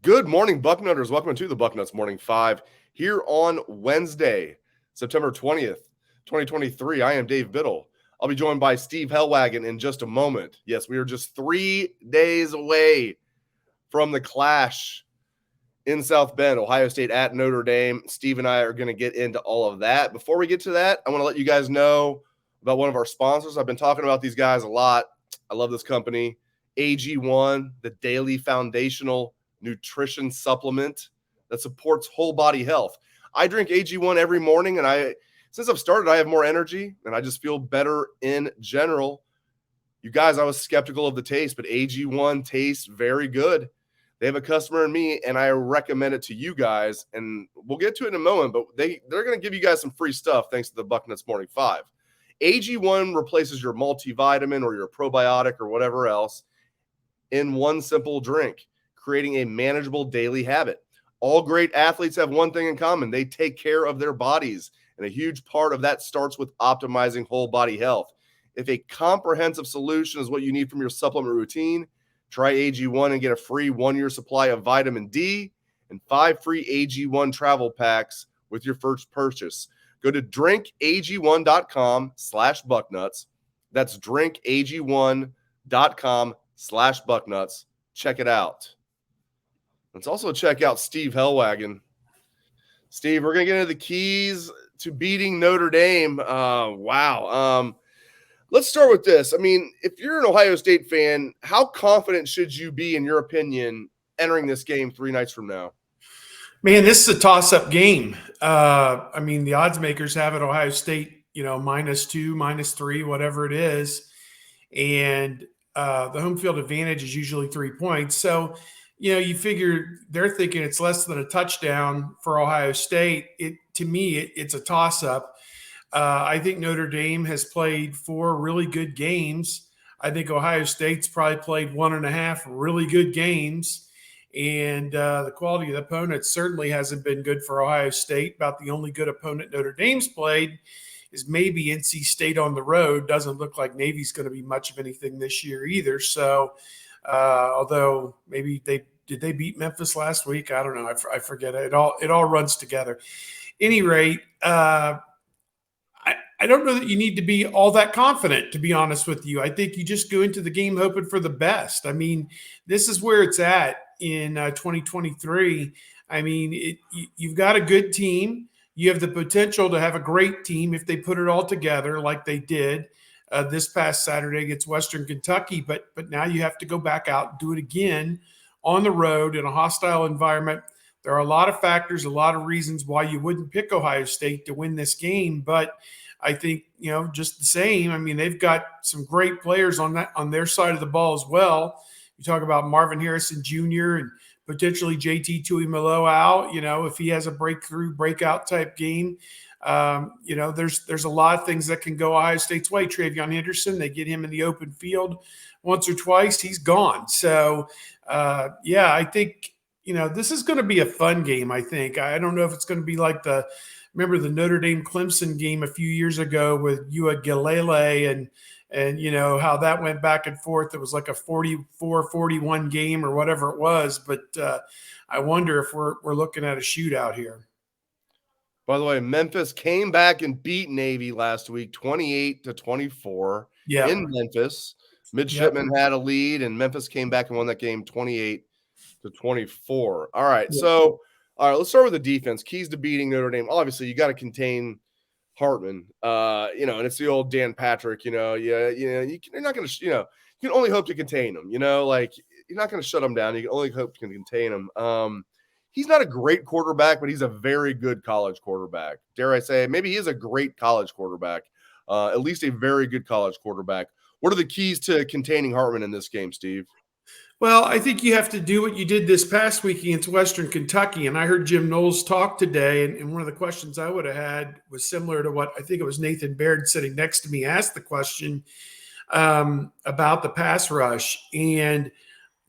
Good morning, Bucknutters. Welcome to the Bucknuts Morning 5 here on Wednesday, September 20th, 2023. I am Dave Biddle. I'll be joined by Steve Helwagen in just a moment. Yes, we are just 3 days away from the clash in South Bend, Ohio State at Notre Dame. Steve and I are going to get into all of that. Before we get to that, I want to let you guys know about one of our sponsors. I've been talking about these guys a lot. I love this company, AG1, the daily foundational nutrition supplement that supports whole body health. I drink AG1 every morning, and since I've started, I have more energy and I just feel better in general. You guys, I was skeptical of the taste, but AG1 tastes very good. They have a customer in me, and I recommend it to you guys, and we'll get to it in a moment, but they're going to give you guys some free stuff thanks to the Bucknuts Morning 5. AG1 replaces your multivitamin or your probiotic or whatever else in one simple drink, creating a manageable daily habit. All great athletes have one thing in common. They take care of their bodies, and a huge part of that starts with optimizing whole body health. If a comprehensive solution is what you need from your supplement routine, try AG1 and get a free 1-year supply of vitamin D and 5 free AG1 travel packs with your first purchase. Go to drinkag1.com/bucknuts. That's drinkag1.com/bucknuts. Check it out. Let's also check out Steve Helwagen. Steve, we're going to get into the keys to beating Notre Dame. Wow. Let's start with this. I mean, if you're an Ohio State fan, how confident should you be, in your opinion, entering this game 3 nights from now? Man, this is a toss-up game. I mean, the odds makers have it Ohio State, -2, -3, whatever it is. And the home field advantage is usually 3 points. So, you figure they're thinking it's less than a touchdown for Ohio State. To me, it's a toss-up. I think Notre Dame has played 4 really good games. I think Ohio State's probably played 1.5 really good games. And the quality of the opponent certainly hasn't been good for Ohio State. About the only good opponent Notre Dame's played is maybe NC State on the road. Doesn't look like Navy's going to be much of anything this year either. So, although maybe did they beat Memphis last week? I don't know. I forget it. It all runs together. Any rate, I don't know that you need to be all that confident, to be honest with you. I think you just go into the game hoping for the best. I mean, this is where it's at in 2023. I mean, you've got a good team. You have the potential to have a great team if they put it all together like they did this past Saturday against Western Kentucky. But now you have to go back out and do it again on the road in a hostile environment. There are a lot of factors, a lot of reasons why you wouldn't pick Ohio State to win this game. But I think, just the same. I mean, they've got some great players on their side of the ball as well. You talk about Marvin Harrison Jr. and potentially JT Tuimoloau, if he has a breakout type game. There's a lot of things that can go Ohio State's way. Travion Henderson, they get him in the open field once or twice, he's gone. So, I think, this is going to be a fun game, I think. I don't know if it's going to be like remember the Notre Dame Clemson game a few years ago with Uiagalelei and how that went back and forth. It was like a 44-41 game or whatever it was. But I wonder if we're looking at a shootout here. By the way, Memphis came back and beat Navy last week, 28-24 in Memphis. Midshipman had a lead, and Memphis came back and won that game 28-24. All right, so let's start with the defense. Keys to beating Notre Dame. Obviously, you got to contain Hartman, and it's the old Dan Patrick, you're not going to, you can only hope to contain him, like you're not going to shut him down. You can only hope to contain him. He's not a great quarterback, but he's a very good college quarterback. Dare I say, maybe he is a great college quarterback, at least a very good college quarterback. What are the keys to containing Hartman in this game, Steve? Well, I think you have to do what you did this past week against Western Kentucky. And I heard Jim Knowles talk today, and one of the questions I would have had was similar to what I think it was Nathan Baird sitting next to me asked the question about the pass rush. And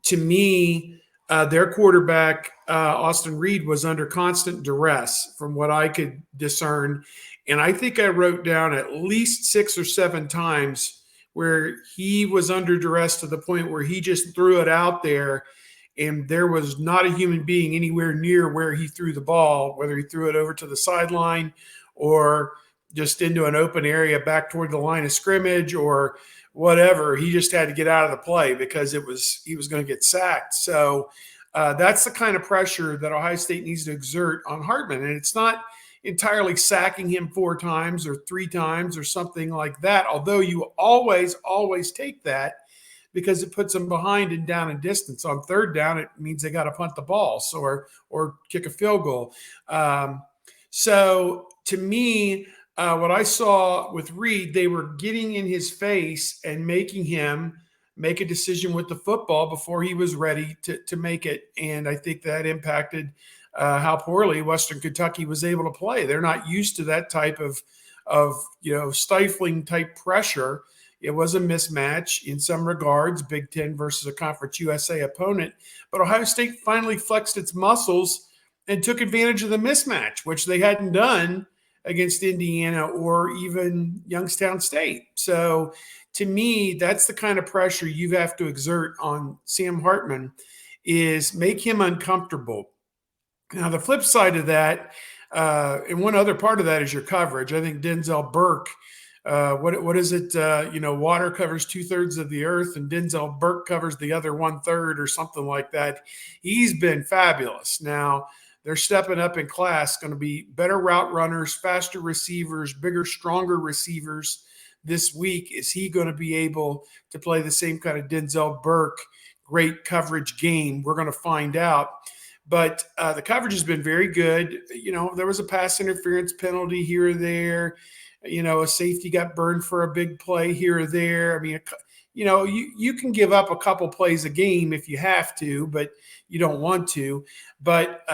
to me, their quarterback, Austin Reed, was under constant duress from what I could discern. And I think I wrote down at least 6 or 7 times where he was under duress to the point where he just threw it out there and there was not a human being anywhere near where he threw the ball, whether he threw it over to the sideline or just into an open area back toward the line of scrimmage or whatever. He just had to get out of the play because he was going to get sacked. So that's the kind of pressure that Ohio State needs to exert on Hartman. And it's not entirely sacking him 4 times or 3 times or something like that, although you always take that because it puts them behind and down in distance. On 3rd down, it means they got to punt the ball or kick a field goal. So to me, what I saw with Reed, they were getting in his face and making him make a decision with the football before he was ready to make it. And I think that impacted how poorly Western Kentucky was able to play. They're not used to that type of stifling type pressure. It was a mismatch in some regards, Big Ten versus a Conference USA opponent. But Ohio State finally flexed its muscles and took advantage of the mismatch, which they hadn't done against Indiana or even Youngstown State. So to me, that's the kind of pressure you have to exert on Sam Hartman, is make him uncomfortable. Now, the flip side of that, and one other part of that is your coverage. I think Denzel Burke, what is it? Water covers 2/3 of the earth, and Denzel Burke covers the other 1/3 or something like that. He's been fabulous. Now, they're stepping up in class, going to be better route runners, faster receivers, bigger, stronger receivers this week. Is he going to be able to play the same kind of Denzel Burke great coverage game? We're going to find out. But the coverage has been very good. There was a pass interference penalty here or there. A safety got burned for a big play here or there. I mean, you can give up a couple plays a game if you have to, but you don't want to. But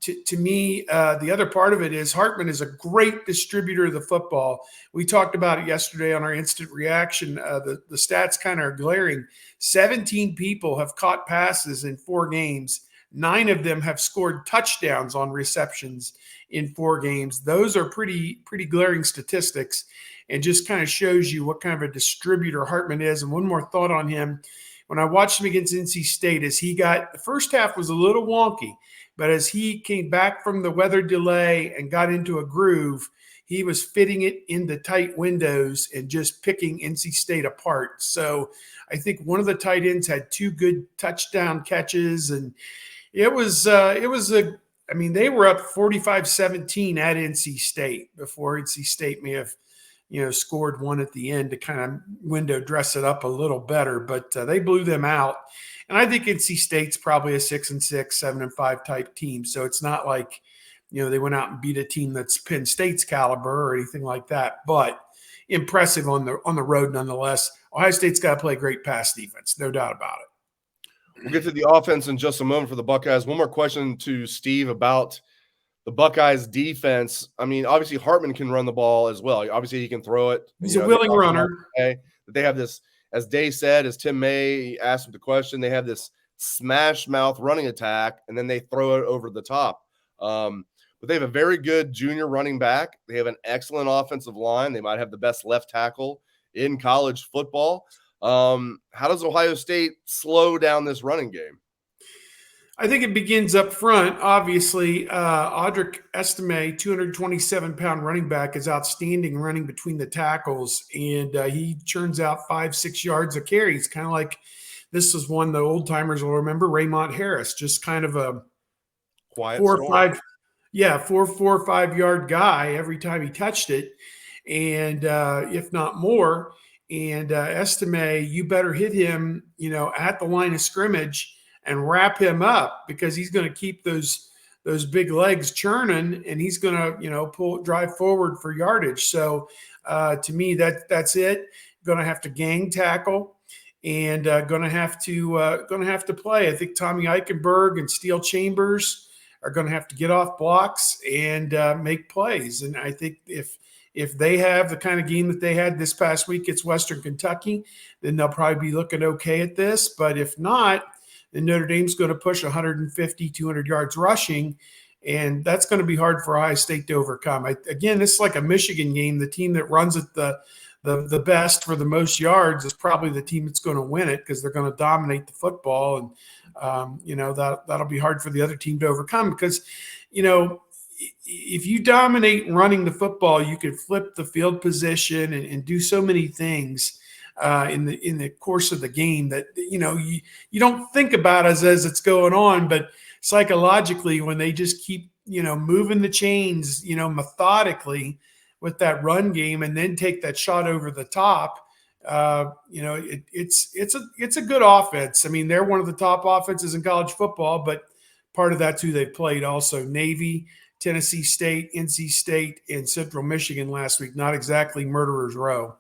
to me, the other part of it is Hartman is a great distributor of the football. We talked about it yesterday on our instant reaction. The stats kind of are glaring. 17 people have caught passes in 4 games. 9 of them have scored touchdowns on receptions in 4 games. Those are pretty glaring statistics, and just kind of shows you what kind of a distributor Hartman is. And one more thought on him. When I watched him against NC State, the first half was a little wonky, but as he came back from the weather delay and got into a groove, he was fitting it into tight windows and just picking NC State apart. So I think one of the tight ends had 2 good touchdown catches, and they were up 45-17 at NC State before NC State may have, scored one at the end to kind of window dress it up a little better, but they blew them out. And I think NC State's probably a 6-6, 7-5 type team. So it's not like, they went out and beat a team that's Penn State's caliber or anything like that, but impressive on the road nonetheless. Ohio State's got to play great pass defense, no doubt about it. We'll get to the offense in just a moment for the Buckeyes. One more question to Steve about the Buckeyes defense. I mean, obviously Hartman can run the ball as well. Obviously he can throw it. He's a willing runner. They have this, as Dave said, as Tim May asked him the question, they have this smash mouth running attack, and then they throw it over the top. But they have a very good junior running back. They have an excellent offensive line. They might have the best left tackle in college football. How does Ohio State slow down this running game? I think it begins up front. Obviously, Audric Estime, 227-pound running back, is outstanding running between the tackles, and he churns out 5-6 yards a carry. It's kind of like, this is one the old timers will remember, Raymond Harris, just kind of a quiet 4 or 5 yard guy every time he touched it, and if not more. And Estime, you better hit him, at the line of scrimmage and wrap him up, because he's going to keep those big legs churning, and he's going to drive forward for yardage. So to me, that's it. Going to have to gang tackle, and going to have to play. I think Tommy Eichenberg and Steele Chambers are going to have to get off blocks and make plays. And I think if they have the kind of game that they had this past week against Western Kentucky, then they'll probably be looking okay at this. But if not, then Notre Dame's going to push 150, 200 yards rushing, and that's going to be hard for Ohio State to overcome. Again, this is like a Michigan game. The team that runs at the the best for the most yards is probably the team that's going to win it, because they're going to dominate the football. And that'll be hard for the other team to overcome, because if you dominate running the football, you can flip the field position and do so many things in the course of the game that you don't think about as it's going on, but psychologically, when they just keep moving the chains methodically with that run game, and then take that shot over the top, it's a good offense. I mean, they're one of the top offenses in college football, but part of that's who they played also. Navy, Tennessee State, NC State, and Central Michigan last week. Not exactly murderer's row.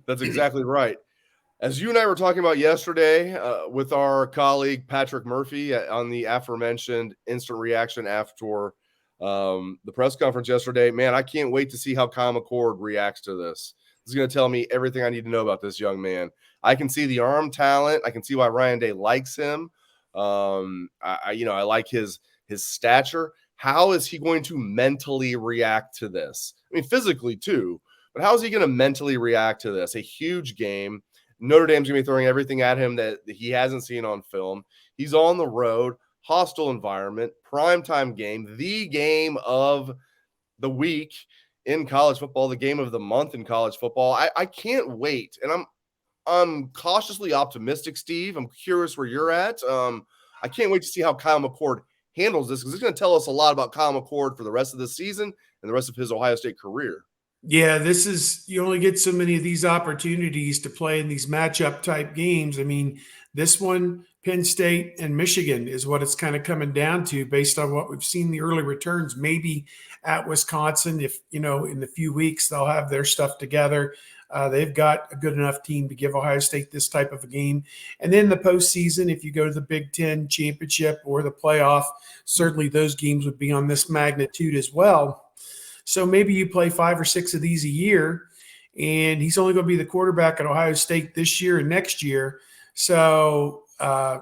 That's exactly right. As you and I were talking about yesterday with our colleague Patrick Murphy on the aforementioned instant reaction after the press conference yesterday, man, I can't wait to see how Kyle McCord reacts to this. This is going to tell me everything I need to know about this young man. I can see the arm talent. I can see why Ryan Day likes him. I like his stature. How is he going to mentally react to this? I mean, physically too, but how is he going to mentally react to this? A huge game. Notre Dame's going to be throwing everything at him that he hasn't seen on film. He's on the road, hostile environment, primetime game, the game of the week in college football, the game of the month in college football. I can't wait. And I'm cautiously optimistic, Steve. I'm curious where you're at. I can't wait to see how Kyle McCord handles this, because it's going to tell us a lot about Kyle McCord for the rest of the season and the rest of his Ohio State career. Yeah, you only get so many of these opportunities to play in these matchup type games. I mean, this one, Penn State and Michigan, is what it's kind of coming down to based on what we've seen, the early returns. Maybe at Wisconsin, if, in a few weeks, they'll have their stuff together. They've got a good enough team to give Ohio State this type of a game. And then the postseason, if you go to the Big Ten championship or the playoff, certainly those games would be on this magnitude as well. So maybe you play 5 or 6 of these a year, and he's only going to be the quarterback at Ohio State this year and next year. So,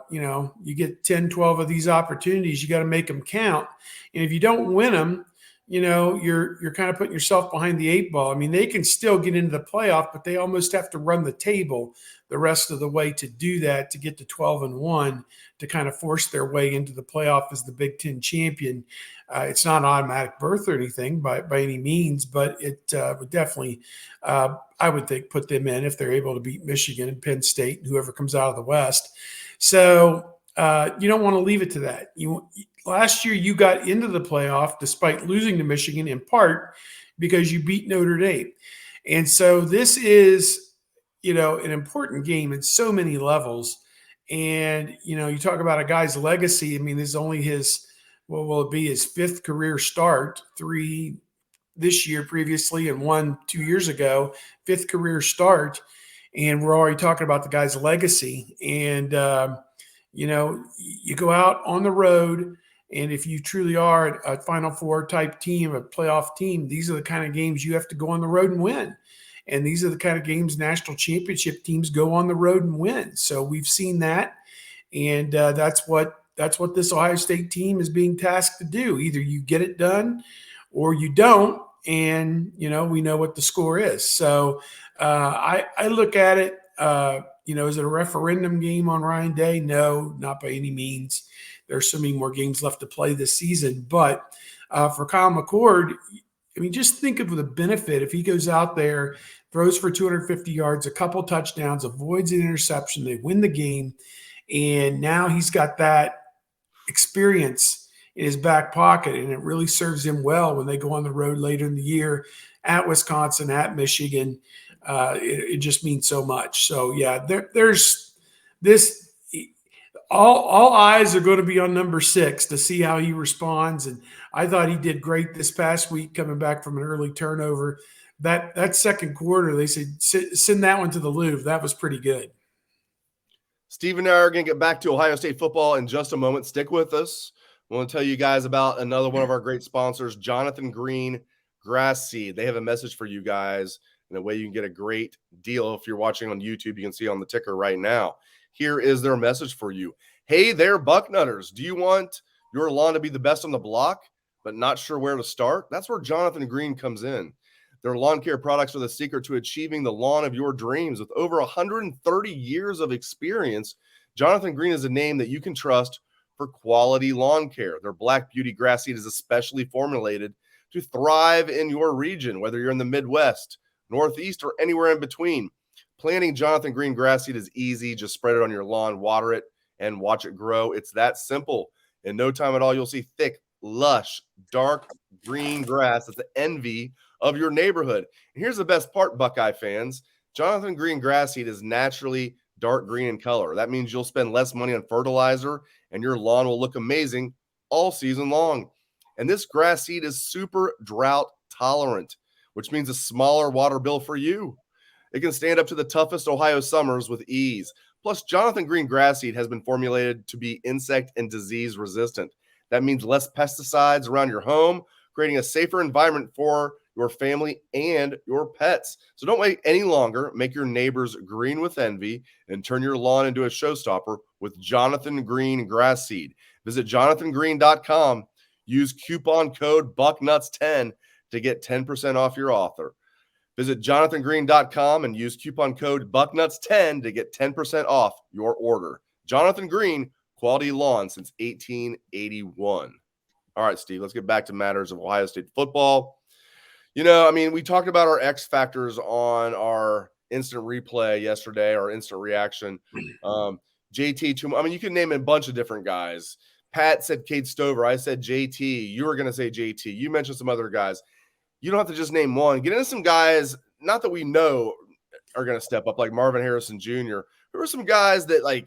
you get 10, 12 of these opportunities, you got to make them count. And if you don't win them, you're kind of putting yourself behind the 8 ball. I mean, they can still get into the playoff, but they almost have to run the table the rest of the way to do that, to get to 12-1, to kind of force their way into the playoff as the Big Ten champion. It's not an automatic berth or anything by any means, but it would definitely, I would think, put them in if they're able to beat Michigan and Penn State and whoever comes out of the West. So you don't want to leave it to that. Last year, you got into the playoff despite losing to Michigan, in part because you beat Notre Dame. And so this is, an important game in so many levels. And, you talk about a guy's legacy. I mean, this is only his, what will it be, his 5th career start, 3 this year previously and 1 2 years ago, 5th career start. And we're already talking about the guy's legacy. And, you go out on the road, and if you truly are a Final Four type team, a playoff team, these are the kind of games you have to go on the road and win. And these are the kind of games national championship teams go on the road and win. So we've seen that. And that's what this Ohio State team is being tasked to do. Either you get it done or you don't. And, we know what the score is. So I look at it, is it a referendum game on Ryan Day? No, not by any means. There's so many more games left to play this season. But for Kyle McCord, I mean, just think of the benefit if he goes out there, throws for 250 yards, a couple touchdowns, avoids an interception, they win the game, and now he's got that experience in his back pocket, and it really serves him well when they go on the road later in the year at Wisconsin, at Michigan. It just means so much. So, yeah, there's this. All eyes are going to be on number 6 to see how he responds. And I thought he did great this past week coming back from an early turnover. That second quarter, they said, send that one to the Louvre. That was pretty good. Steve and I are going to get back to Ohio State football in just a moment. Stick with us. I want to tell you guys about another one of our great sponsors, Jonathan Green Grass Seed. They have a message for you guys in a way you can get a great deal. If you're watching on YouTube, you can see on the ticker right now. Here is their message for you. Hey there, Bucknutters. Do you want your lawn to be the best on the block, but not sure where to start? That's where Jonathan Green comes in. Their lawn care products are the secret to achieving the lawn of your dreams. With over 130 years of experience, Jonathan Green is a name that you can trust for quality lawn care. Their Black Beauty grass seed is especially formulated to thrive in your region, whether you're in the Midwest, Northeast, or anywhere in between. Planting Jonathan Green grass seed is easy. Just spread it on your lawn, water it, and watch it grow. It's that simple. In no time at all, you'll see thick, lush, dark green grass that's the envy of your neighborhood. And here's the best part, Buckeye fans. Jonathan Green grass seed is naturally dark green in color. That means you'll spend less money on fertilizer and your lawn will look amazing all season long. And this grass seed is super drought tolerant, which means a smaller water bill for you. It can stand up to the toughest Ohio summers with ease. Plus, Jonathan Green grass seed has been formulated to be insect and disease resistant. That means less pesticides around your home, creating a safer environment for your family and your pets. So don't wait any longer. Make your neighbors green with envy and turn your lawn into a showstopper with Jonathan Green grass seed. Visit jonathangreen.com. Use coupon code Bucknuts10 to get 10% off your offer. Visit jonathangreen.com and use coupon code Bucknuts10 to get 10% off your order. Jonathan Green, quality lawn since 1881. All right, Steve, let's get back to matters of Ohio State football. We talked about our X factors on our instant replay yesterday, our instant reaction. JT, you can name a bunch of different guys. Pat said Cade Stover. I said JT. You were going to say JT. You mentioned some other guys. You don't have to just name one. Get into some guys, not that we know are going to step up, like Marvin Harrison Jr. There were some guys that,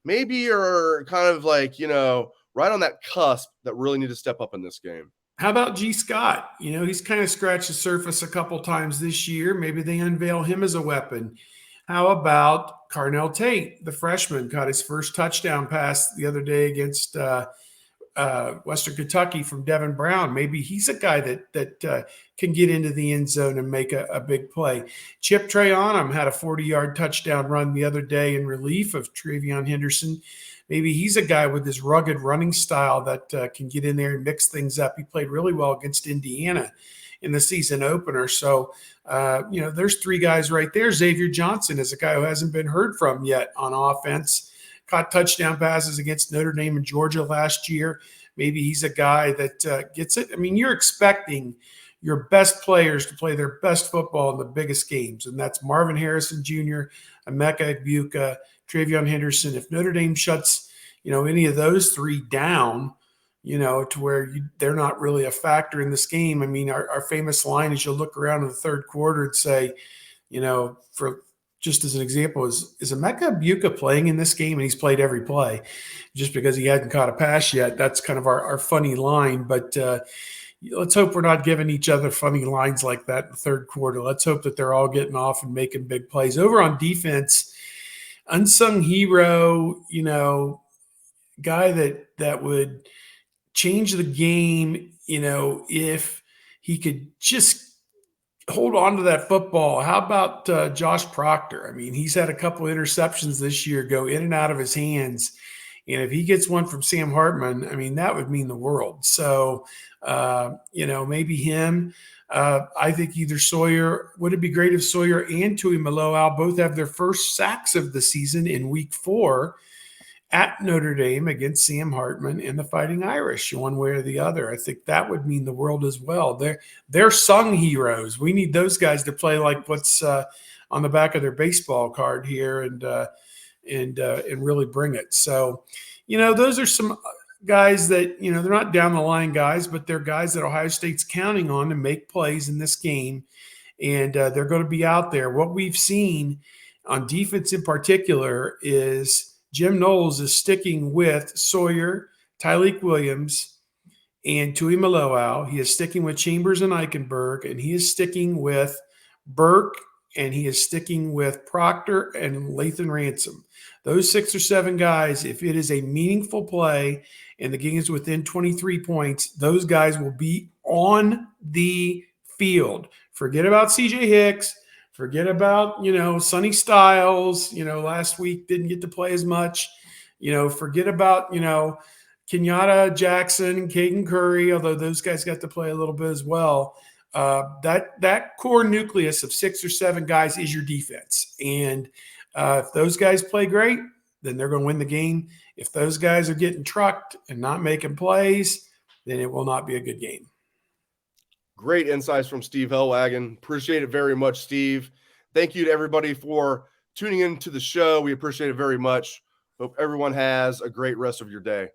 maybe are kind of right on that cusp that really need to step up in this game. How about G. Scott? He's kind of scratched the surface a couple times this year. Maybe they unveil him as a weapon. How about Carnell Tate, the freshman, caught his first touchdown pass the other day against Western Kentucky from Devin Brown. Maybe he's a guy that can get into the end zone and make a big play. Chip Trayanum had a 40-yard touchdown run the other day in relief of Travion Henderson. Maybe he's a guy with this rugged running style that can get in there and mix things up. He played really well against Indiana in the season opener. So, there's three guys right there. Xavier Johnson is a guy who hasn't been heard from yet on offense. Caught touchdown passes against Notre Dame and Georgia last year. Maybe he's a guy that gets it. You're expecting your best players to play their best football in the biggest games, and that's Marvin Harrison Jr., Emeka Egbuka, Travion Henderson. If Notre Dame shuts, any of those three down, to where they're not really a factor in this game. Our famous line is you'll look around in the third quarter and say, for just as an example, is Emeka Egbuka playing in this game? And he's played every play just because he hadn't caught a pass yet. That's kind of our funny line. But let's hope we're not giving each other funny lines like that in the third quarter. Let's hope that they're all getting off and making big plays. Over on defense, unsung hero, guy that would change the game, if he could just hold on to that football. How about Josh Proctor? He's had a couple of interceptions this year go in and out of his hands. And if he gets one from Sam Hartman, that would mean the world. So, maybe him. I think either Sawyer, would it be great if Sawyer and Tui Maloau both have their first sacks of the season in week 4 at Notre Dame against Sam Hartman and the Fighting Irish, one way or the other. I think that would mean the world as well. They're sung heroes. We need those guys to play like what's on the back of their baseball card here and really bring it. So, those are some guys that, they're not down the line guys, but they're guys that Ohio State's counting on to make plays in this game. And they're going to be out there. What we've seen on defense in particular is Jim Knowles is sticking with Sawyer, Tyleik Williams, and Tui Maloau. He is sticking with Chambers and Eichenberg, and he is sticking with Burke, and he is sticking with Proctor and Lathan Ransom. Those 6 or 7 guys, if it is a meaningful play and the game is within 23 points, those guys will be on the field. Forget about CJ Hicks. Forget about, Sonny Styles, last week didn't get to play as much. Forget about, Kenyatta Jackson, Caden Curry, although those guys got to play a little bit as well. that core nucleus of 6 or 7 guys is your defense. And if those guys play great, then they're going to win the game. If those guys are getting trucked and not making plays, then it will not be a good game. Great insights from Steve Helwagen. Appreciate it very much, Steve. Thank you to everybody for tuning in to the show. We appreciate it very much. Hope everyone has a great rest of your day.